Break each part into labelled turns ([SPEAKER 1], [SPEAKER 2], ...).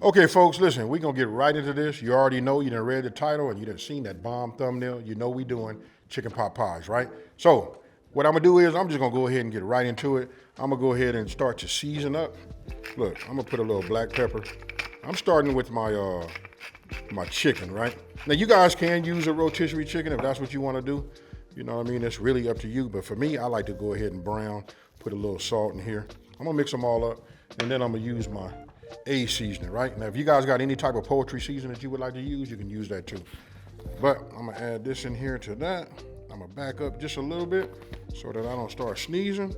[SPEAKER 1] Okay, folks, listen, we're gonna get right into this. You already know, you done read the title and you done seen that bomb thumbnail. You know we doing chicken pot pies, right? So what I'm gonna do is I'm just gonna go ahead and get right into it. I'm gonna go ahead and start to season up. Look, I'm gonna put a little black pepper. I'm starting with my my chicken, right? Now you guys can use a rotisserie chicken if that's what you wanna do. You know what I mean? It's really up to you. But for me, I like to go ahead and brown, put a little salt in here. I'm gonna mix them all up and then I'm gonna use my A seasoning, right? Now, if you guys got any type of poultry seasoning that you would like to use, you can use that too. But I'm gonna add this in here to that. I'm gonna back up just a little bit so that I don't start sneezing.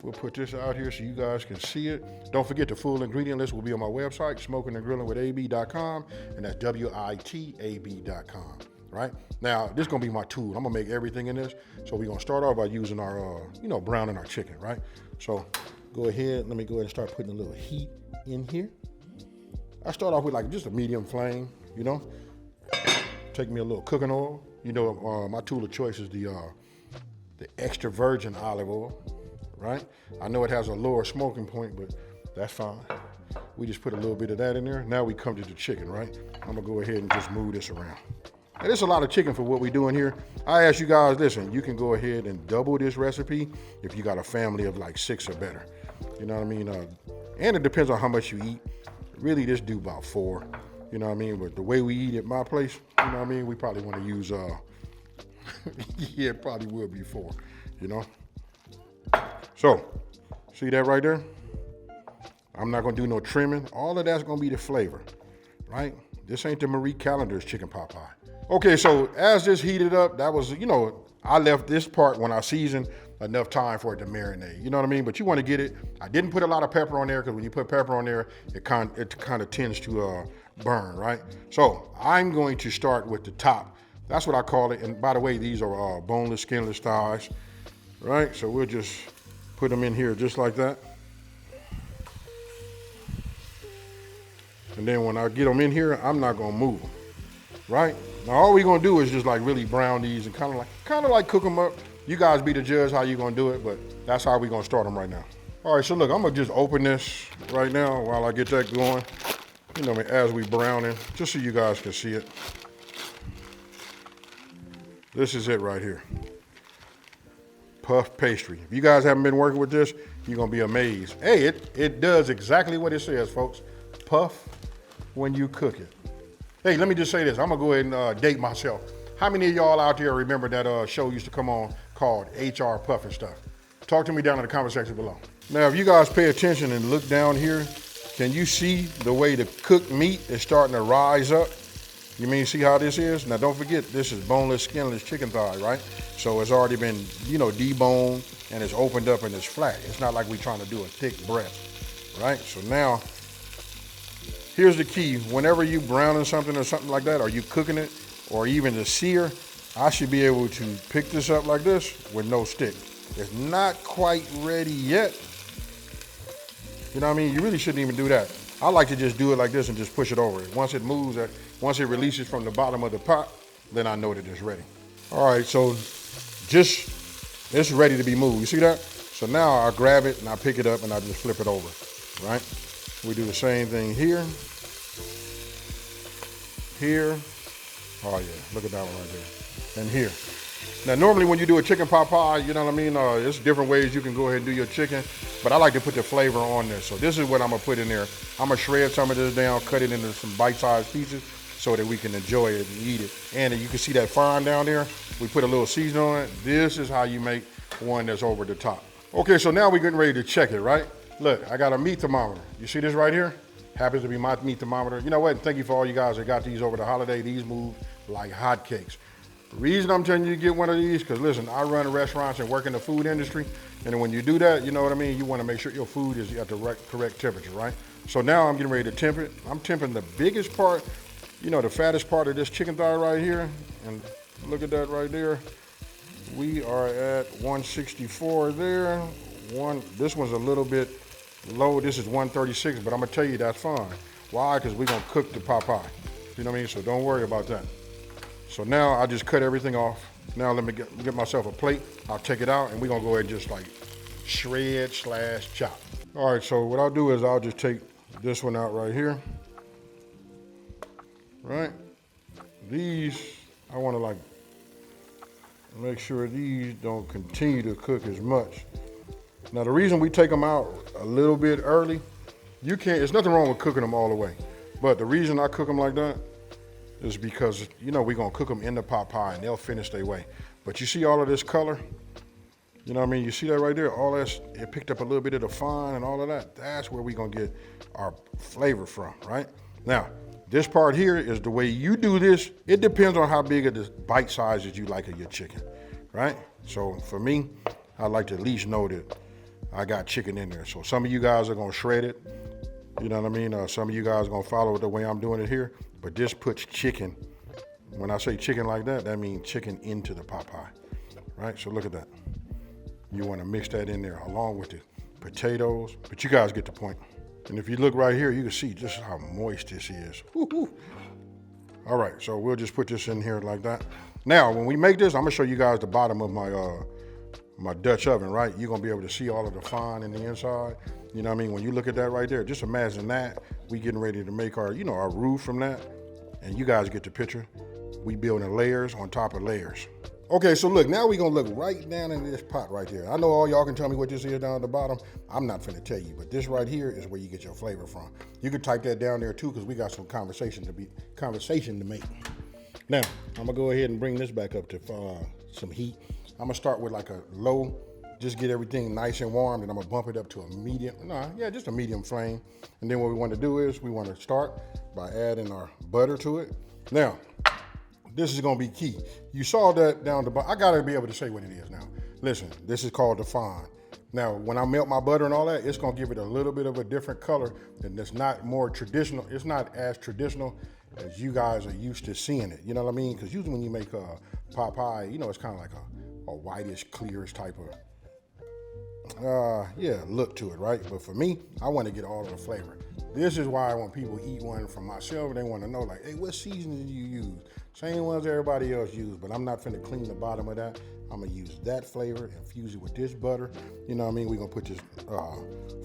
[SPEAKER 1] We'll put this out here so you guys can see it. Don't forget the full ingredient list will be on my website, smokinandgrillinwithab.com, and that's WITAB.com, right? Now, this is gonna be my tool. I'm gonna make everything in this. So we're gonna start off by using our, browning our chicken, right? So go ahead, let me go ahead and start putting a little heat in here. I start off with like just a medium flame, Take me a little cooking oil. My tool of choice is the extra virgin olive oil, right? I know it has a lower smoking point, but that's fine. We just put a little bit of that in there. Now we come to the chicken, right? I'm gonna go ahead and just move this around. And there's a lot of chicken for what we're doing here. I ask you guys, listen, you can go ahead and double this recipe if you got a family of like 6 or better. You know what I mean? And it depends on how much you eat. Really, this do about 4. You know what I mean? But the way we eat at my place, we probably want to use, yeah, it probably will be 4, So, see that right there? I'm not going to do no trimming. All of that's going to be the flavor, right? This ain't the Marie Callender's chicken pot pie. Okay, so as this heated up, that was, I left this part when I seasoned enough time for it to marinate. You know what I mean? But you want to get it. I didn't put a lot of pepper on there because when you put pepper on there, it kind of tends to burn, right? So I'm going to start with the top. That's what I call it. And by the way, these are boneless, skinless thighs, right? So we'll just put them in here just like that. And then when I get them in here, I'm not gonna move them, right? Now all we're gonna do is just like really brown these and kind of like cook them up. You guys be the judge how you gonna do it, but that's how we're gonna start them right now. All right, so look, I'm gonna just open this right now while I get that going. As we brown it, just so you guys can see it. This is it right here. Puff pastry. If you guys haven't been working with this, you're gonna be amazed. Hey, it does exactly what it says, folks. Puff when you cook it. Hey, let me just say this. I'm gonna go ahead and date myself. How many of y'all out there remember that show used to come on called HR Puff and Stuff? Talk to me down in the comment section below. Now, if you guys pay attention and look down here, can you see the way the cooked meat is starting to rise up? You see how this is? Now, don't forget, this is boneless, skinless chicken thigh, right? So it's already been, deboned and it's opened up and it's flat. It's not like we're trying to do a thick breast, right? So now, here's the key. Whenever you browning something or something like that, or you cooking it, or even the sear, I should be able to pick this up like this with no stick. It's not quite ready yet. You know what I mean? You really shouldn't even do that. I like to just do it like this and just push it over it. Once it moves, once it releases from the bottom of the pot, then I know that it's ready. All right, so it's ready to be moved. You see that? So now I grab it and I pick it up and I just flip it over, right? We do the same thing here. Here. Oh yeah, look at that one right there. And here. Now normally when you do a chicken pot pie, you know what I mean? There's different ways you can go ahead and do your chicken, but I like to put the flavor on there. So this is what I'm gonna put in there. I'm gonna shred some of this down, cut it into some bite-sized pieces so that we can enjoy it and eat it. And you can see that fine down there. We put a little seasoning on it. This is how you make one that's over the top. Okay, so now we're getting ready to check it, right? Look, I got a meat thermometer. You see this right here? Happens to be my meat thermometer. You know what? Thank you for all you guys that got these over the holiday. These move like hotcakes. The reason I'm telling you to get one of these, because listen, I run restaurants and work in the food industry. And when you do that, you know what I mean? You want to make sure your food is at the correct temperature, right? So now I'm getting ready to temp it. I'm temping the biggest part, the fattest part of this chicken thigh right here. And look at that right there. We are at 164 there. This one's a little bit low. This is 136, but I'm gonna tell you that's fine. Why? Because we're gonna cook the pot pie. You know what I mean? So don't worry about that. So now I just cut everything off. Now let me get myself a plate. I'll take it out and we're gonna go ahead and just like shred / chop. All right, so what I'll do is I'll just take this one out right here. right? These, I want to like make sure these don't continue to cook as much. Now the reason we take them out a little bit early, there's nothing wrong with cooking them all the way. But the reason I cook them like that is because, you know, we're gonna cook them in the pot pie and they'll finish their way. But you see all of this color? You know what I mean? You see that right there? All that, it picked up a little bit of the fine and all of that. That's where we're gonna get our flavor from, right? Now, this part here is the way you do this. It depends on how big of the bite sizes you like of your chicken, right? So for me, I like to at least know that I got chicken in there. So some of you guys are gonna shred it. You know what I mean? Some of you guys are gonna follow it the way I'm doing it here. But this puts chicken, when I say chicken like that, that means chicken into the pot pie, right? So look at that. You wanna mix that in there along with the potatoes, but you guys get the point. And if you look right here, you can see just how moist this is. Woo-hoo. All right, so we'll just put this in here like that. Now, when we make this, I'm gonna show you guys the bottom of my Dutch oven, right? You're gonna be able to see all of the fine in the inside. You know what I mean? When you look at that right there, just imagine that. We getting ready to make our, our roux from that. And you guys get the picture. We building layers on top of layers. Okay, so look, now we're gonna look right down into this pot right here. I know all y'all can tell me what this is down at the bottom. I'm not finna tell you, but this right here is where you get your flavor from. You can type that down there too, because we got some conversation to make. Now, I'm gonna go ahead and bring this back up to some heat. I'm gonna start with like a low, just get everything nice and warm, and I'm gonna bump it up to a medium, just a medium flame. And then what we wanna do is we wanna start by adding our butter to it. Now, this is gonna be key. You saw that down the bottom. I gotta be able to say what it is now. Listen, this is called the fine. Now, when I melt my butter and all that, it's gonna give it a little bit of a different color, and it's not more traditional. It's not as traditional as you guys are used to seeing it. You know what I mean? Because usually when you make a pot pie, it's kind of like a whitish, clearish type of look to it, right? But for me, I want to get all of the flavor. This is why when people eat one from myself, they want to know, like, hey, what seasoning do you use? Same ones everybody else use, but I'm not finna clean the bottom of that. I'm gonna use that flavor, infuse it with this butter. You know what I mean? We're gonna put this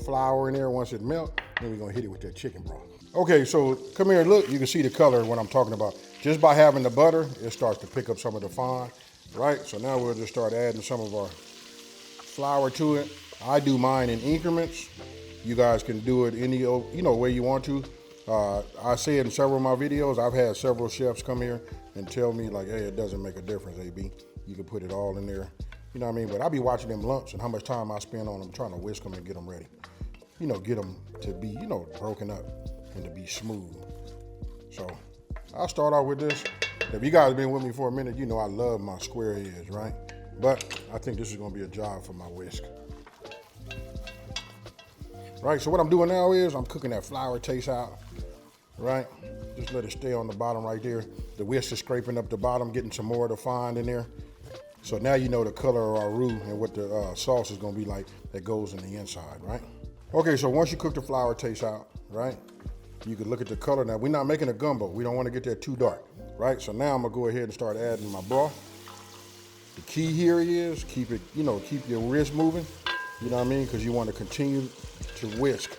[SPEAKER 1] flour in there once it melts, then we're gonna hit it with that chicken broth. Okay, so come here, look, you can see the color of what I'm talking about. Just by having the butter, it starts to pick up some of the fine, right? So now we'll just start adding some of our flour to it. I do mine in increments. You guys can do it any way you want to. I say it in several of my videos. I've had several chefs come here and tell me like, hey, it doesn't make a difference, AB. You can put it all in there. You know what I mean? But I be watching them lumps and how much time I spend on them trying to whisk them and get them ready. Get them to be, broken up and to be smooth. So I'll start off with this. If you guys have been with me for a minute, you know I love my square edge, right? But I think this is gonna be a job for my whisk. Right, so what I'm doing now is I'm cooking that flour taste out, right? Just let it stay on the bottom right there. The whisk is scraping up the bottom, getting some more of the fine in there. So now you know the color of our roux and what the sauce is gonna be like that goes in the inside, right? Okay, so once you cook the flour taste out, right? You can look at the color. Now, we're not making a gumbo. We don't wanna get that too dark, right? So now I'm gonna go ahead and start adding my broth. The key here is keep it, keep your wrist moving. You know what I mean? Because you want to continue to whisk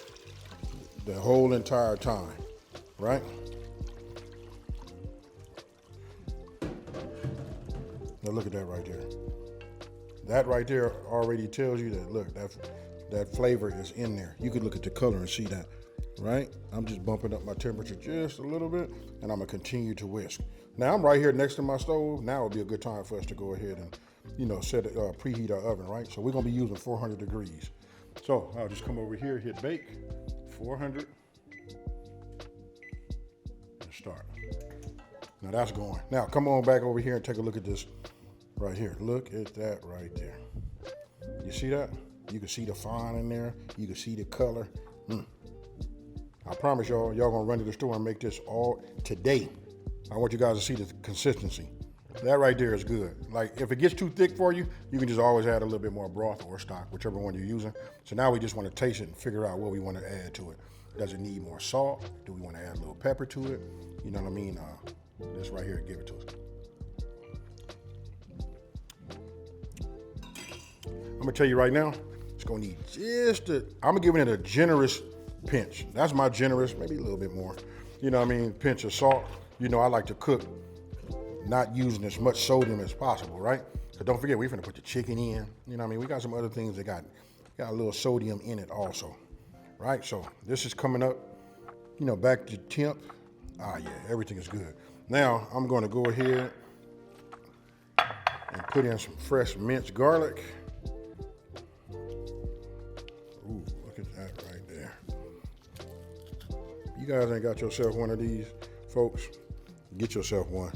[SPEAKER 1] the whole entire time, right? Now look at that right there. That right there already tells you that, look, that flavor is in there. You could look at the color and see that, right? I'm just bumping up my temperature just a little bit, and I'm gonna continue to whisk. Now I'm right here next to my stove. Now would be a good time for us to go ahead and preheat our oven, right? So we're gonna be using 400 degrees. So I'll just come over here, hit bake, 400, and start. Now that's going. Now come on back over here and take a look at this right here. Look at that right there. You see that? You can see the fine in there. You can see the color. I promise y'all gonna run to the store and make this all today. I want you guys to see the consistency. That right there is good. Like, if it gets too thick for you, you can just always add a little bit more broth or stock, whichever one you're using. So now we just want to taste it and figure out what we want to add to it. Does it need more salt? Do we want to add a little pepper to it? You know what I mean? This right here, give it to us. I'm gonna tell you right now, it's gonna need I'm giving it a generous pinch. That's my generous, maybe a little bit more. You know what I mean? Pinch of salt. you know, I like to cook not using as much sodium as possible, right? So don't forget, we're finna put the chicken in. You know what I mean? We got some other things that got a little sodium in it also, right? So this is coming up, you know, back to temp. Ah, yeah, everything is good. Now, I'm gonna go ahead and put in some fresh minced garlic. Ooh, look at that right there. You guys ain't got yourself one of these, folks, get yourself one.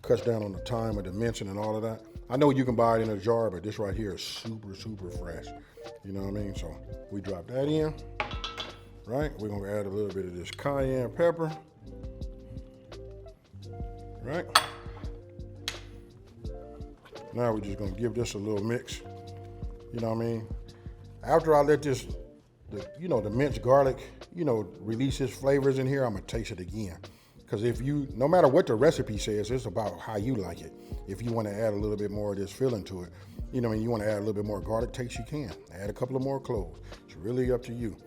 [SPEAKER 1] Cuts down on the time of the mincing and all of that. I know you can buy it in a jar, but this right here is super, super fresh. You know what I mean? So we drop that in, right? We're gonna add a little bit of this cayenne pepper, right? Now we're just gonna give this a little mix. You know what I mean? After I let this, the minced garlic, release its flavors in here, I'm gonna taste it again. Because no matter what the recipe says, it's about how you like it. If you want to add a little bit more of this filling to it, you want to add a little bit more garlic taste, you can. Add a couple of more cloves. It's really up to you.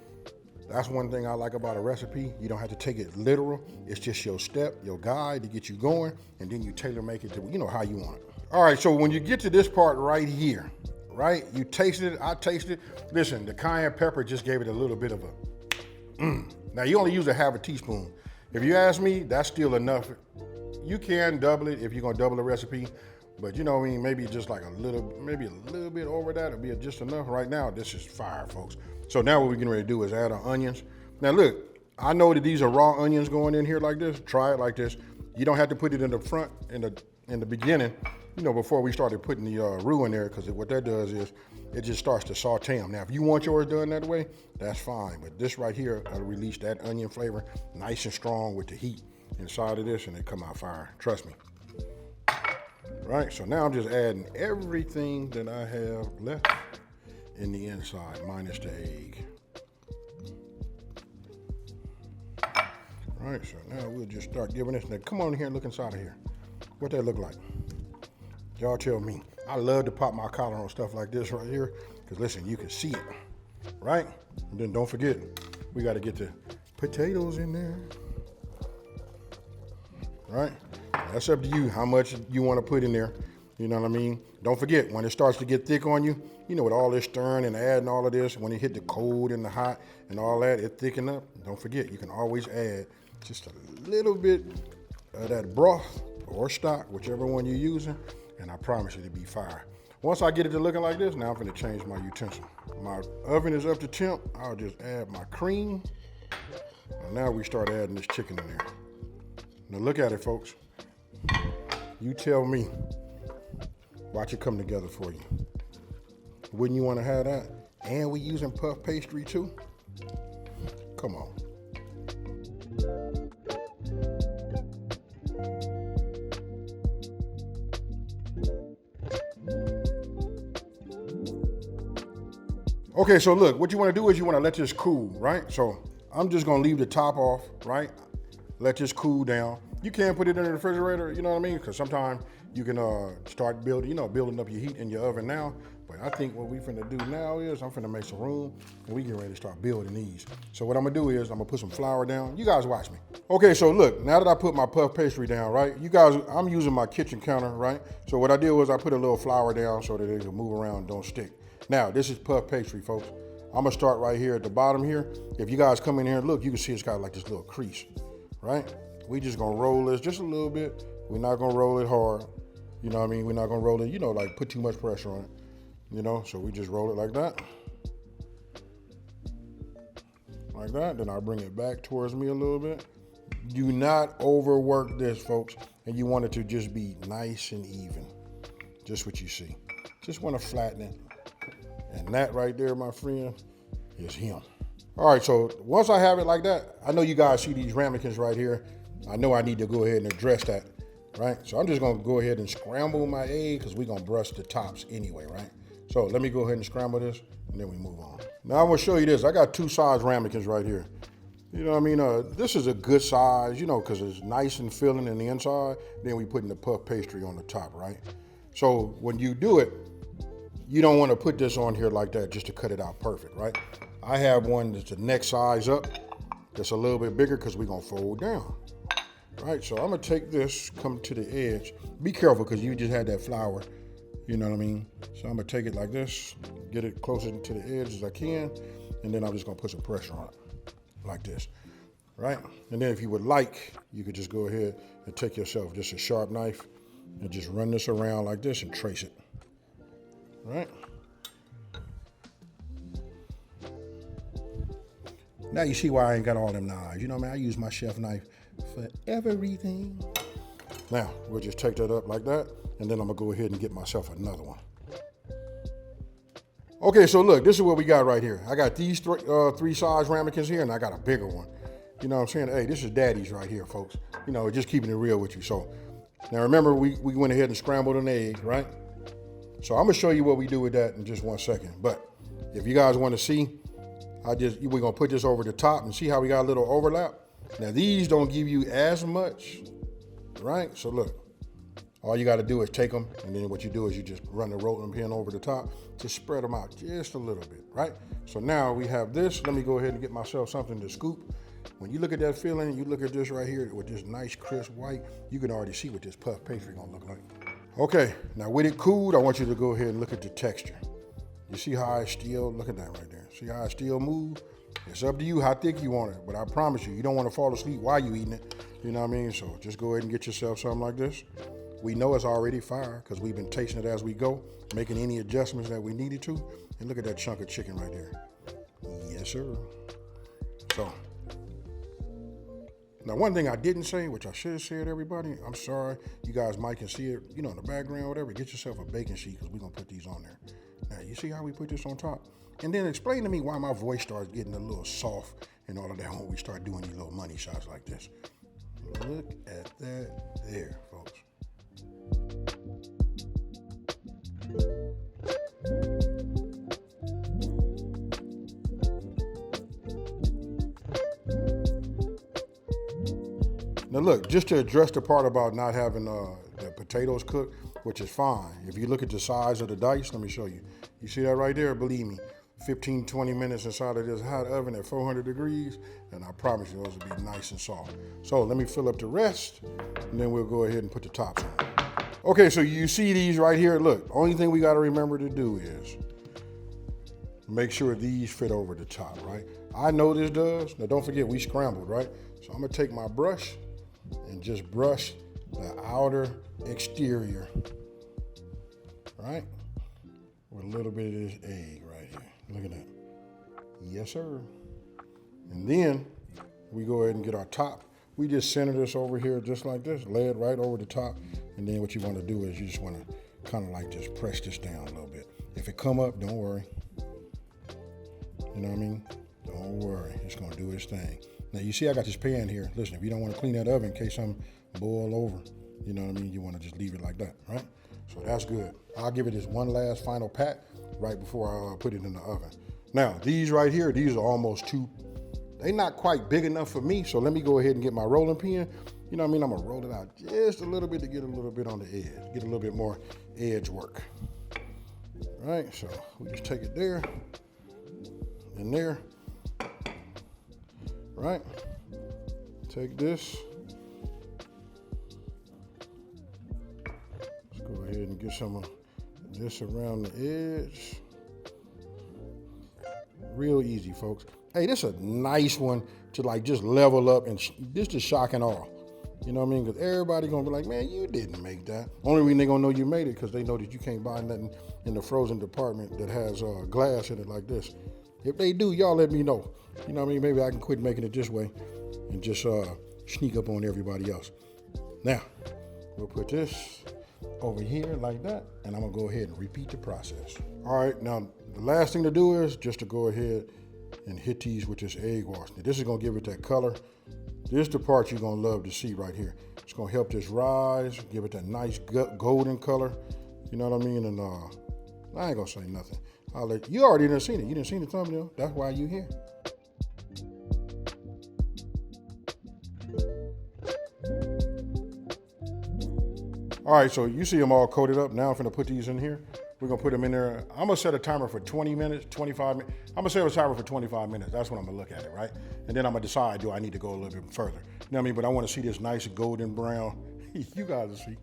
[SPEAKER 1] That's one thing I like about a recipe. You don't have to take it literal. It's just your step, your guide to get you going, and then you tailor make it to, how you want it. All right, so when you get to this part right here, right, you tasted it, I tasted it. Listen, the cayenne pepper just gave it a little bit of a, Now you only use a half a teaspoon. If you ask me, that's still enough. You can double it if you're gonna double the recipe, but maybe just like maybe a little bit over that would be just enough. Right now, this is fire, folks. So now what we're getting ready to do is add our onions. Now look, I know that these are raw onions going in here like this. Try it like this. You don't have to put it in the front, in the beginning, before we started putting the roux in there, because what that does is it just starts to saute them. Now, if you want yours done that way, that's fine. But this right here, will release that onion flavor nice and strong with the heat inside of this, and it come out fire. Trust me. Right, so now I'm just adding everything that I have left in the inside, minus the egg. All right, so now we'll just start giving this. Now, come on in here and look inside of here. What that look like? Y'all tell me. I love to pop my collar on stuff like this right here, because listen, you can see it, right? And then don't forget, we got to get the potatoes in there, right? That's up to you how much you want to put in there. You know what I mean? Don't forget, when it starts to get thick on you, with all this stirring and adding all of this, when it hit the cold and the hot and all that, it thicken up. Don't forget, you can always add just a little bit of that broth or stock, whichever one you're using, and I promise you it'll be fire. Once I get it to looking like this, now I'm gonna change my utensil. My oven is up to temp. I'll just add my cream. And now we start adding this chicken in there. Now look at it, folks. You tell me. Watch it come together for you. Wouldn't you want to have that? And we using puff pastry too? Come on. Okay, so look, what you want to do is you want to let this cool, right? So I'm just going to leave the top off, right? Let this cool down. You can put it in the refrigerator, you know what I mean? Because sometimes you can start building up your heat in your oven now. But I think what we finna do now is I'm finna make some room and we get ready to start building these. So what I'm gonna do is I'm gonna put some flour down. You guys watch me. Okay, so look, now that I put my puff pastry down, right? You guys, I'm using my kitchen counter, right? So what I did was I put a little flour down so that it can move around and don't stick. Now, this is puff pastry, folks. I'm gonna start right here at the bottom here. If you guys come in here and look, you can see it's got like this little crease, right? We just gonna roll this just a little bit. We're not gonna roll it hard. You know what I mean? We're not gonna roll it, like put too much pressure on it. So we just roll it like that. Like that, then I'll bring it back towards me a little bit. Do not overwork this, folks. And you want it to just be nice and even. Just what you see. Just wanna flatten it. And that right there, my friend, is him. All right, so once I have it like that, I know you guys see these ramekins right here. I know I need to go ahead and address that, right? So I'm just gonna go ahead and scramble my egg because we're gonna brush the tops anyway, right? So let me go ahead and scramble this and then we move on. Now I'm gonna show you this. I got two size ramekins right here. You know what I mean? This is a good size, because it's nice and filling in the inside. Then we putting the puff pastry on the top, right? So when you do it, you don't want to put this on here like that just to cut it out perfect, right? I have one that's the next size up, that's a little bit bigger because we're gonna fold down. All right, so I'm gonna take this, come to the edge. Be careful, because you just had that flour, you know what I mean? So I'm gonna take it like this, get it closer to the edge as I can, and then I'm just gonna put some pressure on it, like this, right? And then if you would like, you could just go ahead and take yourself just a sharp knife and just run this around like this and trace it, right? Now you see why I ain't got all them knives. You know what I mean? I use my chef knife for everything. Now, we'll just take that up like that, and then I'm gonna go ahead and get myself another one. Okay, so look, this is what we got right here. I got these three size ramekins here, and I got a bigger one. You know what I'm saying? Hey, this is daddy's right here, folks. You know, just keeping it real with you. So, now remember, we went ahead and scrambled an egg, right? So I'm gonna show you what we do with that in just 1 second. But if you guys wanna see, we're gonna put this over the top and see how we got a little overlap. Now these don't give you as much, right? So look, all you gotta do is take them, and then what you do is you just run the rolling pin over the top, just spread them out just a little bit, right? So now we have this. Let me go ahead and get myself something to scoop. When you look at that filling, you look at this right here with this nice crisp white, you can already see what this puff pastry gonna look like. Okay, now with it cooled, I want you to go ahead and look at the texture. You see how I still, look at that right there. See how I still move? It's up to you how thick you want it, but I promise you, you don't want to fall asleep while you eating it. You know what I mean? So just go ahead and get yourself something like this. We know it's already fire because we've been tasting it as we go, making any adjustments that we needed to. And look at that chunk of chicken right there. Yes, sir. So, now one thing I didn't say, which I should have said, everybody, I'm sorry, you guys might can see it, you know, in the background, whatever, get yourself a baking sheet because we're going to put these on there. Now, you see how we put this on top? And then explain to me why my voice starts getting a little soft and all of that when we start doing these little money shots like this. Look at that there, folks. Now look, just to address the part about not having the potatoes cooked, which is fine. If you look at the size of the dice, let me show you. You see that right there? Believe me, 15, 20 minutes inside of this hot oven at 400 degrees, and I promise you those will be nice and soft. So let me fill up the rest, and then we'll go ahead and put the tops on. Okay, so you see these right here. Look, only thing we gotta remember to do is make sure these fit over the top, right? I know this does. Now don't forget, we scrambled, right? So I'm gonna take my brush and just brush the outer exterior, right? With a little bit of this egg right here. Look at that. Yes, sir. And then we go ahead and get our top. We just center this over here just like this, lay it right over the top. And then what you want to do is you just want to kind of like just press this down a little bit. If it come up, don't worry. You know what I mean? Don't worry, it's gonna do its thing. Now you see I got this pan here. Listen, if you don't want to clean that oven in case something boil over, you know what I mean? You want to just leave it like that, right? So that's good. I'll give it this one last final pat right before I put it in the oven. Now, these right here, these are almost they're not quite big enough for me, so let me go ahead and get my rolling pin. You know what I mean? I'm gonna roll it out just a little bit to get a little bit on the edge, get a little bit more edge work. All right, so we just take it there and there, right? Take this. Let's go ahead and get some of this around the edge. Real easy, folks. Hey, this is a nice one to like just level up, and this is shock and awe. You know what I mean? Because everybody gonna be like, man, you didn't make that. Only reason they gonna know you made it because they know that you can't buy nothing in the frozen department that has glass in it like this. If they do, y'all let me know. You know what I mean? Maybe I can quit making it this way and just sneak up on everybody else. Now, we'll put this over here like that, and I'm gonna go ahead and repeat the process. All right, now the last thing to do is just to go ahead and hit these with this egg wash. Now, this is gonna give it that color. This is the part you're gonna love to see right here. It's gonna help this rise, give it that nice golden color. You know what I mean? And I ain't gonna say nothing. You already done seen it. You didn't see the thumbnail. That's why you here. All right, so you see them all coated up. Now I'm gonna put these in here. We're gonna put them in there. I'm gonna set a timer for 20 minutes, 25 minutes. I'm gonna set a timer for 25 minutes. That's when I'm gonna look at it, right? And then I'm gonna decide, do I need to go a little bit further? You know what I mean? But I wanna see this nice golden brown. You guys will see.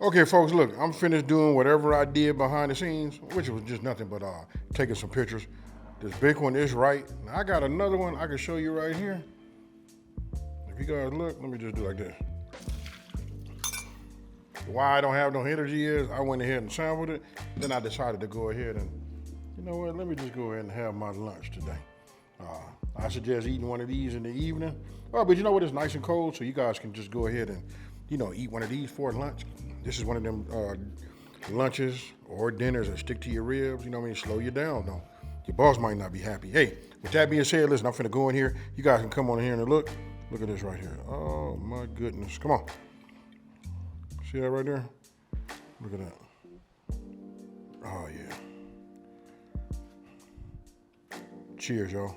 [SPEAKER 1] Okay, folks, look, I'm finished doing whatever I did behind the scenes, which was just nothing but taking some pictures. This big one is right. Now, I got another one I can show you right here. If you guys look, let me just do like this. Why I don't have no energy is I went ahead and sampled it. Then I decided to go ahead and, you know what, let me just go ahead and have my lunch today. I suggest eating one of these in the evening. Oh, but you know what, it's nice and cold, so you guys can just go ahead and, you know, eat one of these for lunch. This is one of them lunches or dinners that stick to your ribs, you know what I mean, slow you down though. Your boss might not be happy. Hey, with that being said, listen, I'm finna go in here. You guys can come on in here and look. Look at this right here. Oh my goodness, come on. See that right there? Look at that. Oh yeah. Cheers, y'all.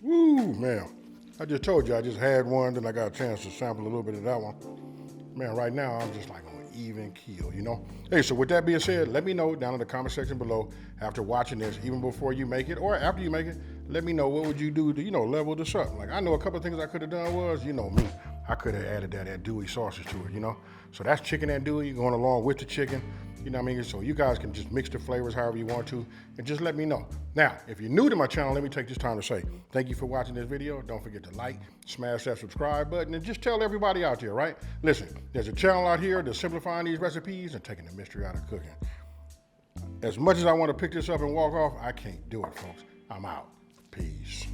[SPEAKER 1] Woo, man. I just told you I just had one, then I got a chance to sample a little bit of that one. Man, right now I'm just like on even keel, you know? Hey, so with that being said, let me know down in the comment section below after watching this, even before you make it or after you make it, let me know what would you do to, you know, level this up. Like I know a couple of things I could have done was, you know me, I could have added that andouille sausage to it, you know? So that's chicken andouille going along with the chicken. You know what I mean? So you guys can just mix the flavors however you want to and just let me know. Now, if you're new to my channel, let me take this time to say thank you for watching this video. Don't forget to like, smash that subscribe button, and just tell everybody out there, right? Listen, there's a channel out here that's simplifying these recipes and taking the mystery out of cooking. As much as I want to pick this up and walk off, I can't do it, folks. I'm out. Peace.